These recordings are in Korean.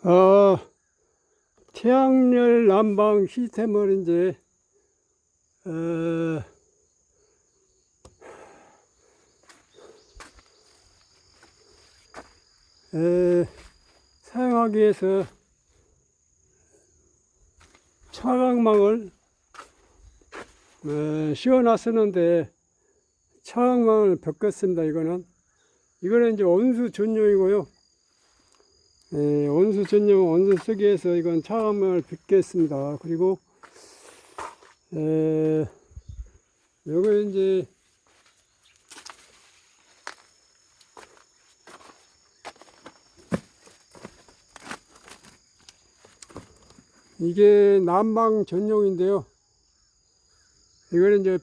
어, 태양열 난방 시스템을 이제, 어, 사용하기 위해서 차광망을 씌워놨었는데, 차광망을 벗겼습니다. 이거는 이제 온수 전용이고요. 온수 전용, 온수 쓰기 위해서 이건 차광망을 벗겼습니다. 그리고, 요거 이제, 이게 난방 전용인데요. 이거는 이제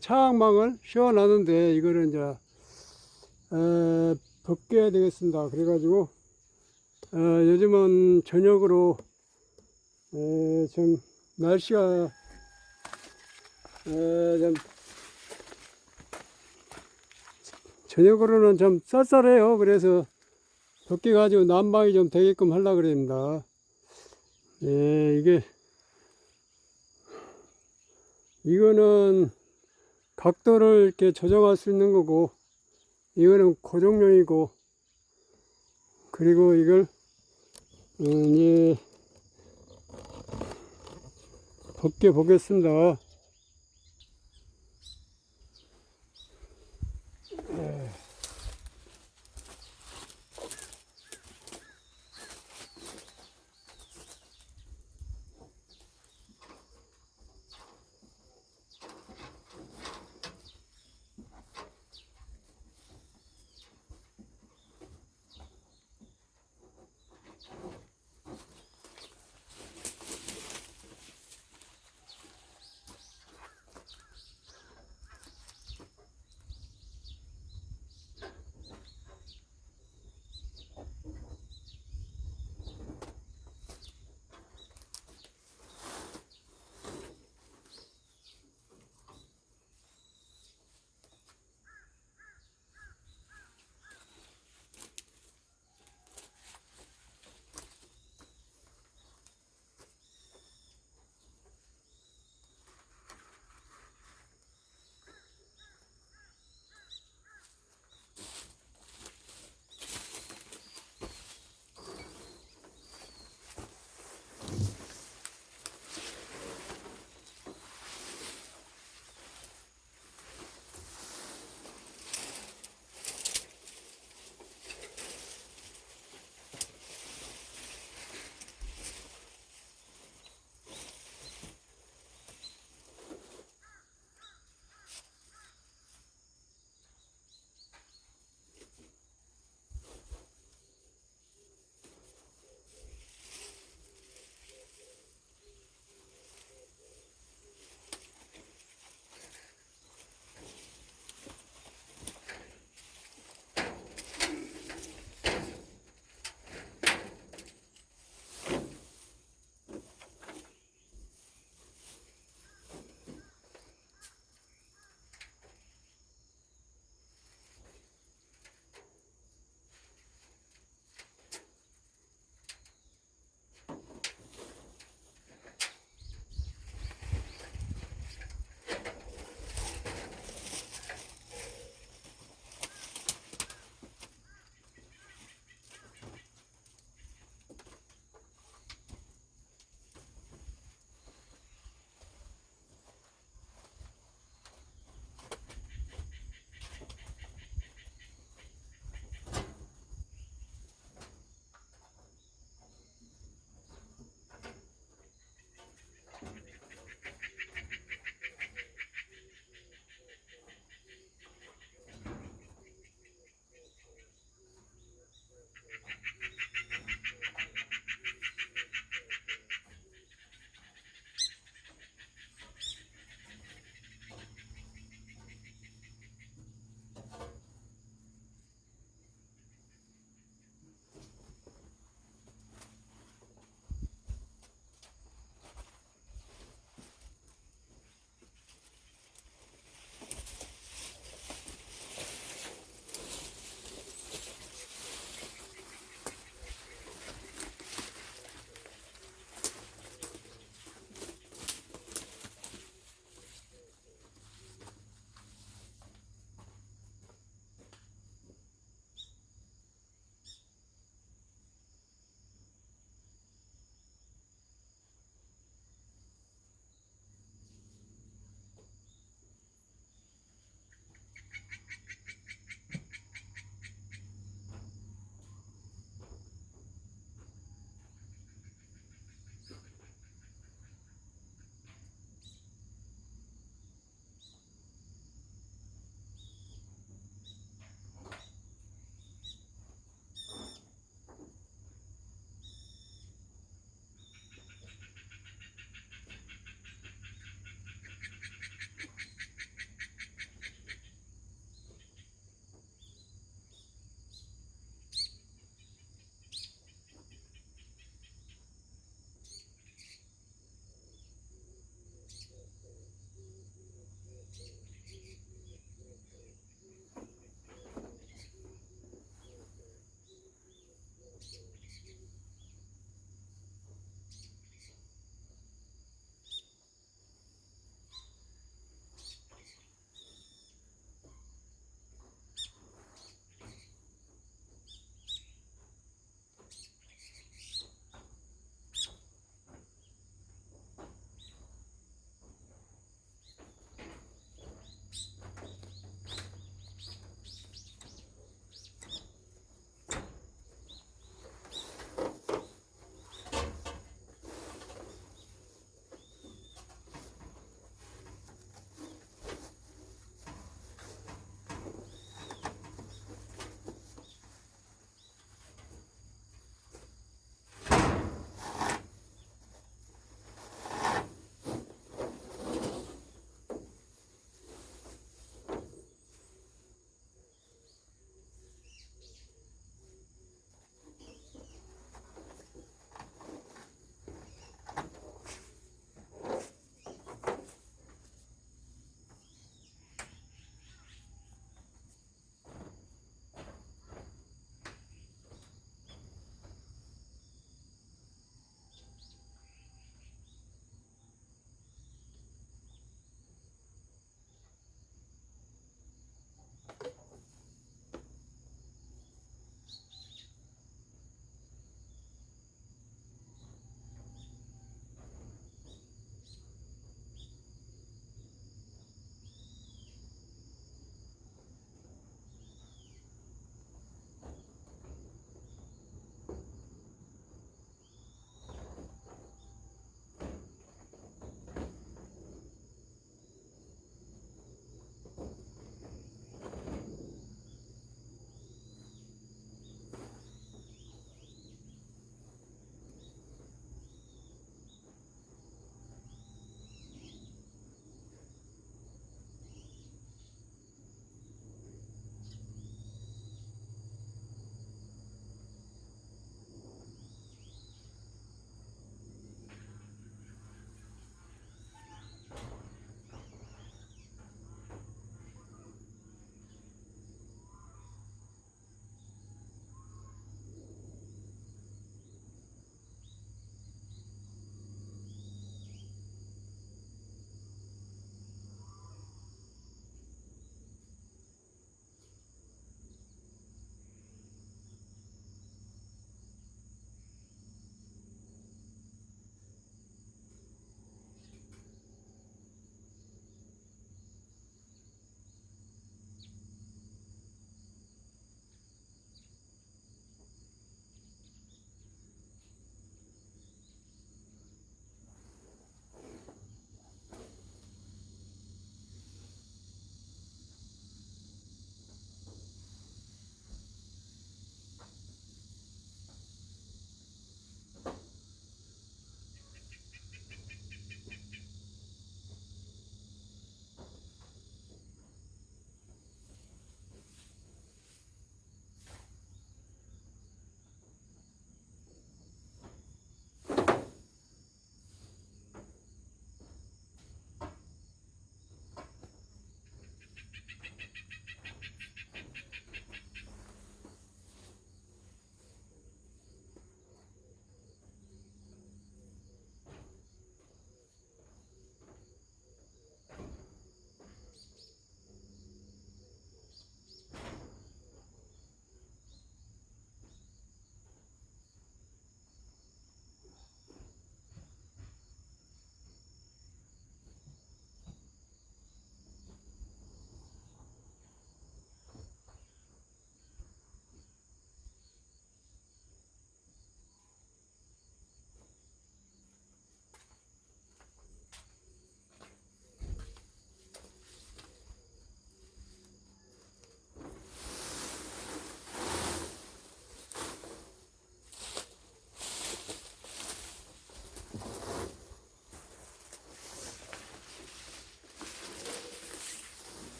차광망을 씌워놨는데, 이거는 이제, 벗겨야 되겠습니다. 그래가지고, 요즘은 저녁으로, 좀, 날씨가, 좀, 저녁으로는 좀 쌀쌀해요. 그래서 벗겨가지고 난방이 좀 되게끔 하려고 그럽니다. 이거는 각도를 이렇게 조정할 수 있는 거고, 이거는 고정용이고, 그리고 이걸, 이제, 벗겨 보겠습니다.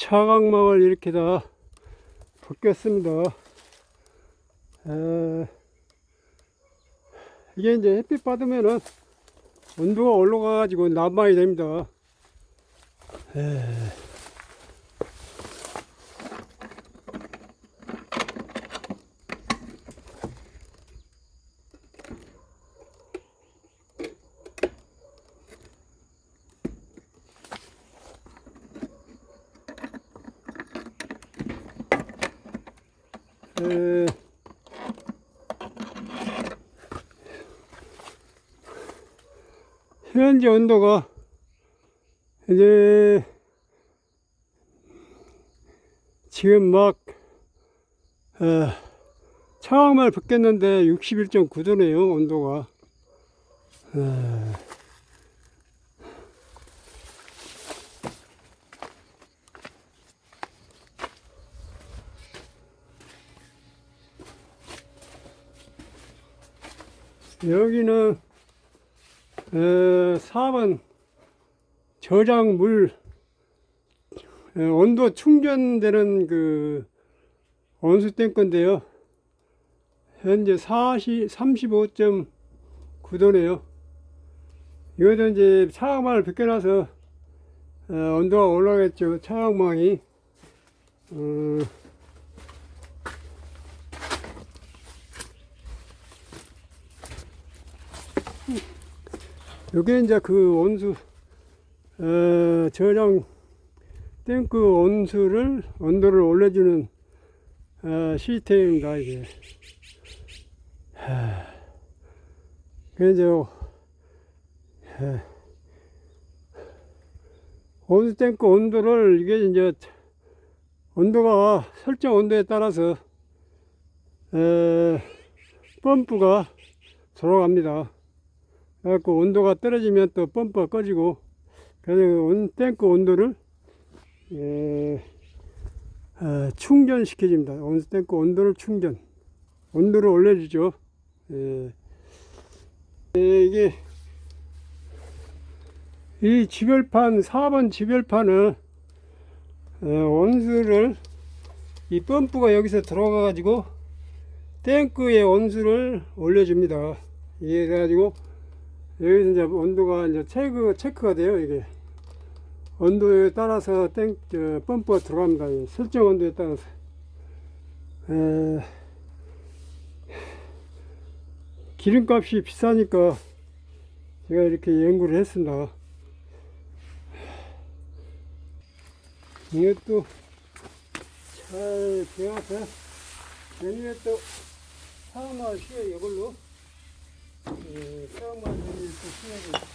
차광막을 이렇게 다 벗겼습니다. 이게 이제 햇빛 받으면은 온도가 올라가 가지고 난방이 됩니다. 현재 온도가 이제 지금 막 차광을 벗겼는데 61.9도네요 온도가. 여기는 4번 저장물 온도 충전되는 그 온수 탱크인데요. 현재 35.9도네요. 이것은 이제 차광망을 벗겨놔서 온도가 올라가겠죠. 차광망이 요게 이제 그 온수 저장 탱크 온도를 올려주는 시스템입니다. 이게 그래서 온수 탱크 온도를 이게 이제 온도가 설정 온도에 따라서 펌프가 돌아갑니다. 그래갖고 온도가 떨어지면 또 펌프가 꺼지고, 그래서 탱크 온도를 충전시켜줍니다. 온수 탱크 온도를 온도를 올려주죠. 이게 이 지별판 4번 지별판은 온수를 이 펌프가 여기서 들어가 가지고 탱크의 온수를 올려줍니다. 이게 그래가지고 여기서 이제 온도가 이제 체크가 돼요. 이게 온도에 따라서 펌프가 들어갑니다. 설정 온도에 따라서. 기름값이 비싸니까 제가 이렇게 연구를 했습니다. 이것도 잘 배워서 내년에 또 사용할 시에 이걸로 사용만 되면 또 시야를